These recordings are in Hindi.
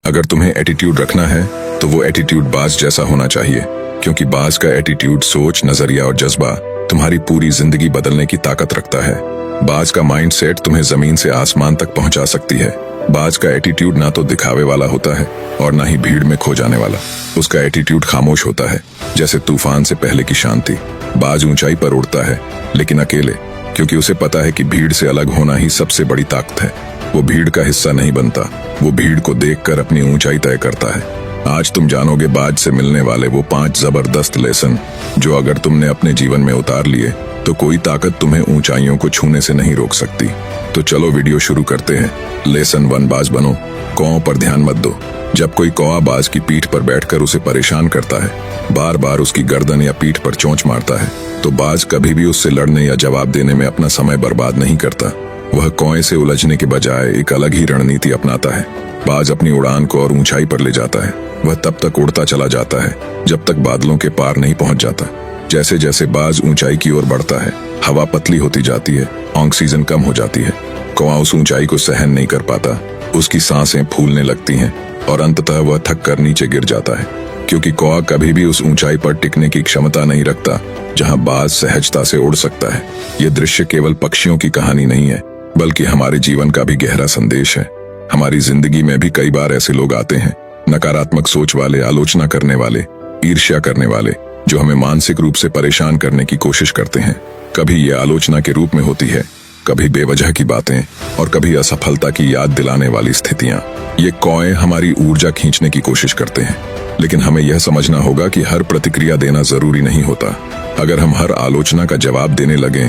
अगर तुम्हें एटीट्यूड रखना है तो वो एटीट्यूड बाज जैसा होना चाहिए, क्योंकि बाज का एटीट्यूड, सोच, नजरिया और जज्बा तुम्हारी पूरी जिंदगी बदलने की ताकत रखता है। बाज का माइंडसेट तुम्हें जमीन से आसमान तक पहुंचा सकती है। बाज का एटीट्यूड ना तो दिखावे वाला होता है और ना ही भीड़ में खो जाने वाला। उसका एटीट्यूड खामोश होता है, जैसे तूफान से पहले की शांति। बाज ऊंचाई पर उड़ता है, लेकिन अकेले, क्योंकि उसे पता है कि भीड़ से अलग होना ही सबसे बड़ी ताकत है। वो भीड़ का हिस्सा नहीं बनता, वो भीड़ को देखकर अपनी ऊंचाई तय करता है। आज तुम जानोगे बाज से मिलने वाले वो 5 जबरदस्त लेसन, जो अगर तुमने अपने जीवन में उतार लिए तो कोई ताकत तुम्हें ऊंचाइयों को छूने से नहीं रोक सकती। तो चलो वीडियो शुरू करते हैं। लेसन 1, बाज बनो। कौओं पर ध्यान मत दो। जब कोई कौआ बाज की पीठ पर बैठकर उसे परेशान करता है, बार बार उसकी गर्दन या पीठ पर चोंच मारता है, तो बाज कभी भी उससे लड़ने या जवाब देने में अपना समय बर्बाद नहीं करता। वह कौए से उलझने के बजाय एक अलग ही रणनीति अपनाता है। बाज अपनी उड़ान को और ऊंचाई पर ले जाता है। वह तब तक उड़ता चला जाता है जब तक बादलों के पार नहीं पहुंच जाता। जैसे जैसे बाज ऊंचाई की ओर बढ़ता है, हवा पतली होती जाती है, ऑक्सीजन कम हो जाती है। कौआ उस ऊंचाई को सहन नहीं कर पाता, उसकी सांसें फूलने लगती हैं और अंततः वह थक कर नीचे गिर जाता है, क्योंकि कौआ कभी भी उस ऊंचाई पर टिकने की क्षमता नहीं रखता जहां बाज सहजता से उड़ सकता है। यह दृश्य केवल पक्षियों की कहानी नहीं है, बल्कि हमारे जीवन का भी गहरा संदेश है। हमारी जिंदगी में भी कई बार ऐसे लोग आते हैं, नकारात्मक सोच वाले, आलोचना करने वाले, ईर्ष्या करने वाले, जो हमें मानसिक रूप से परेशान करने की कोशिश करते हैं। कभी ये आलोचना के रूप में होती है, कभी बेवजह की बातें और कभी असफलता की याद दिलाने वाली स्थितियां। ये कौए हमारी ऊर्जा खींचने की कोशिश करते हैं, लेकिन हमें यह समझना होगा कि हर प्रतिक्रिया देना जरूरी नहीं होता। अगर हम हर आलोचना का जवाब देने लगें,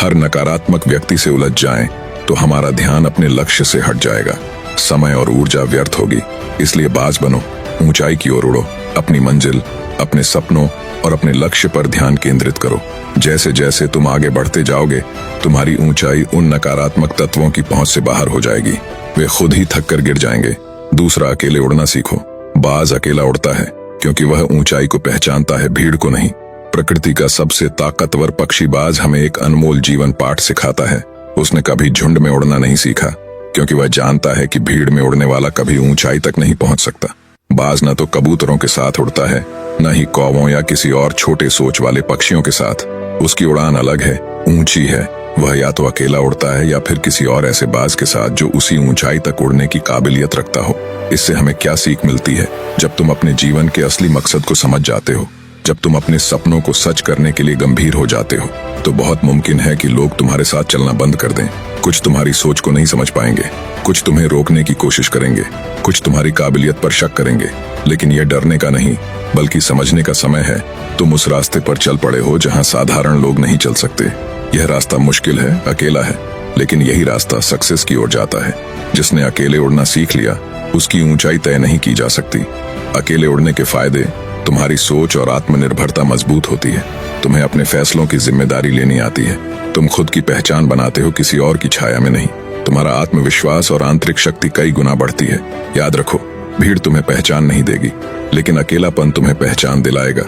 हर नकारात्मक व्यक्ति से उलझ जाएं, तो हमारा ध्यान अपने लक्ष्य से हट जाएगा, समय और ऊर्जा व्यर्थ होगी। इसलिए बाज बनो, ऊंचाई की ओर उड़ो, अपनी मंजिल, अपने सपनों और अपने लक्ष्य पर ध्यान केंद्रित करो। जैसे जैसे तुम आगे बढ़ते जाओगे, तुम्हारी ऊंचाई उन नकारात्मक तत्वों की पहुंच से बाहर हो जाएगी। वे खुद ही थक कर गिर जाएंगे। दूसरा, अकेले उड़ना सीखो। बाज अकेला उड़ता है क्योंकि वह ऊंचाई को पहचानता है, भीड़ को नहीं। प्रकृति का सबसे ताकतवर पक्षी बाज हमें एक अनमोल जीवन पाठ सिखाता है। उसने कभी झुंड में उड़ना नहीं सीखा, क्योंकि वह जानता है कि भीड़ में उड़ने वाला कभी ऊंचाई तक नहीं पहुंच सकता। बाज न तो कबूतरों के साथ उड़ता है, न ही कौवों या किसी और छोटे सोच वाले पक्षियों के साथ। उसकी उड़ान अलग है, ऊंची है। वह या तो अकेला उड़ता है या फिर किसी और ऐसे बाज के साथ जो उसी ऊंचाई तक उड़ने की काबिलियत रखता हो। इससे हमें क्या सीख मिलती है? जब तुम अपने जीवन के असली मकसद को समझ जाते हो, जब तुम अपने सपनों को सच करने के लिए गंभीर हो जाते हो, तो बहुत मुमकिन है कि लोग तुम्हारे साथ चलना बंद कर दें। कुछ तुम्हारी सोच को नहीं समझ पाएंगे, कुछ तुम्हें रोकने की कोशिश करेंगे, कुछ तुम्हारी काबिलियत पर शक करेंगे, लेकिन यह डरने का नहीं, बल्कि समझने का समय है। तुम उस रास्ते पर चल पड़े हो जहां साधारण लोग नहीं चल सकते। यह रास्ता मुश्किल है, अकेला है, लेकिन यही रास्ता सक्सेस की ओर जाता है। जिसने अकेले उड़ना सीख लिया, उसकी ऊंचाई तय नहीं की जा सकती। अकेले उड़ने के फायदे: तुम्हारी सोच और आत्मनिर्भरता मजबूत होती है। तुम्हें अपने फैसलों की जिम्मेदारी लेनी आती है। तुम खुद की पहचान बनाते हो, किसी और की छाया में नहीं। तुम्हारा आत्मविश्वास और आंतरिक शक्ति कई गुना बढ़ती है। याद रखो, भीड़ तुम्हें पहचान नहीं देगी, लेकिन अकेलापन तुम्हें पहचान दिलाएगा।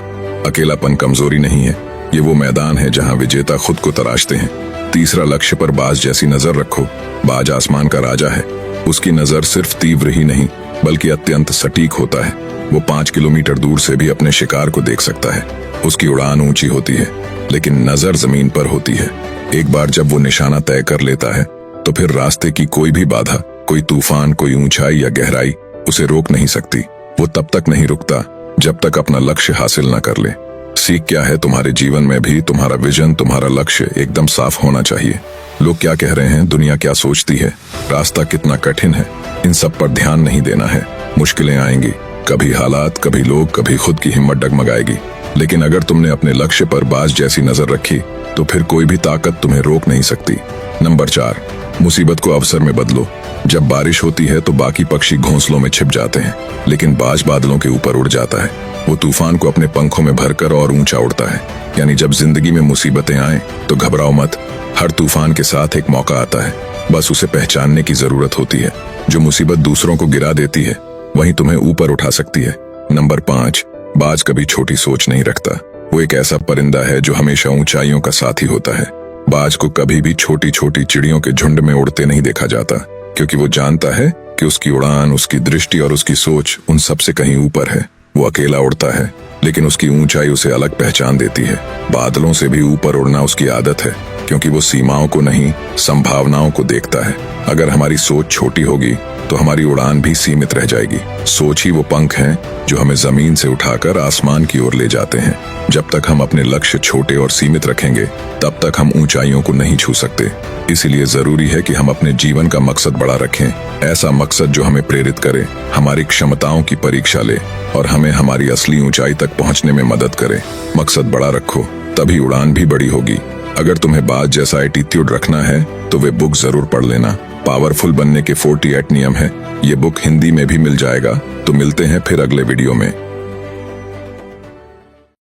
अकेलापन कमजोरी नहीं है, ये वो मैदान है जहां विजेता खुद को तराशते हैं। तीसरा, लक्ष्य पर बाज जैसी नजर रखो। बाज आसमान का राजा है। उसकी नजर सिर्फ तीव्र ही नहीं, बल्कि अत्यंत सटीक होता है। वो 5 किलोमीटर दूर से भी अपने शिकार को देख सकता है। उसकी उड़ान ऊंची होती है, लेकिन नजर जमीन पर होती है। एक बार जब वो निशाना तय कर लेता है, तो फिर रास्ते की कोई भी बाधा, कोई तूफान, कोई ऊंचाई या गहराई उसे रोक नहीं सकती। वो तब तक नहीं रुकता जब तक अपना लक्ष्य हासिल न कर ले। सीख क्या है? तुम्हारे जीवन में भी तुम्हारा विजन, तुम्हारा लक्ष्य एकदम साफ होना चाहिए। लोग क्या कह रहे हैं, दुनिया क्या सोचती है, रास्ता कितना कठिन है, इन सब पर ध्यान नहीं देना है। मुश्किलें आएंगी, कभी हालात, कभी लोग, कभी खुद की हिम्मत डगमगाएगी, लेकिन अगर तुमने अपने लक्ष्य पर बाज जैसी नजर रखी, तो फिर कोई भी ताकत तुम्हें रोक नहीं सकती। नंबर 4, मुसीबत को अवसर में बदलो। जब बारिश होती है तो बाकी पक्षी घोंसलों में छिप जाते हैं, लेकिन बाज बादलों के ऊपर उड़ जाता है। वो तूफान को अपने पंखों में भरकर और ऊंचा उड़ता है। यानी जब जिंदगी में मुसीबतें आए तो घबराओ मत। हर तूफान के साथ एक मौका आता है, बस उसे पहचानने की जरूरत होती है। जो मुसीबत दूसरों को गिरा देती है, वही तुम्हें ऊपर उठा सकती है। नंबर 5, बाज कभी छोटी सोच नहीं रखता। वो एक ऐसा परिंदा है जो हमेशा ऊंचाइयों का साथी होता है। बाज को कभी भी छोटी छोटी चिड़ियों के झुंड में उड़ते नहीं देखा जाता। क्योंकि वो जानता है कि उसकी उड़ान, उसकी दृष्टि और उसकी सोच उन सब से कहीं ऊपर है। वो अकेला उड़ता है, लेकिन उसकी ऊंचाई उसे अलग पहचान देती है। बादलों से भी ऊपर उड़ना उसकी आदत है, क्योंकि वो सीमाओं को नहीं, संभावनाओं को देखता है। अगर हमारी सोच छोटी होगी तो हमारी उड़ान भी सीमित रह जाएगी। सोच ही वो पंख हैं जो हमें जमीन से उठाकर आसमान की ओर ले जाते हैं। जब तक हम अपने लक्ष्य छोटे और सीमित रखेंगे, तब तक हम ऊंचाइयों को नहीं छू सकते। इसीलिए जरूरी है कि हम अपने जीवन का मकसद बड़ा रखें, ऐसा मकसद जो हमें प्रेरित करे, हमारी क्षमताओं की परीक्षा ले और हमें हमारी असली ऊंचाई तक पहुंचने में मदद करे। मकसद बड़ा रखो, तभी उड़ान भी बड़ी होगी। अगर तुम्हें बाज जैसा एटीट्यूड रखना है तो वे बुक जरूर पढ़ लेना। पावरफुल बनने के 48 नियम है। ये बुक हिंदी में भी मिल जाएगा। तो मिलते हैं फिर अगले वीडियो में।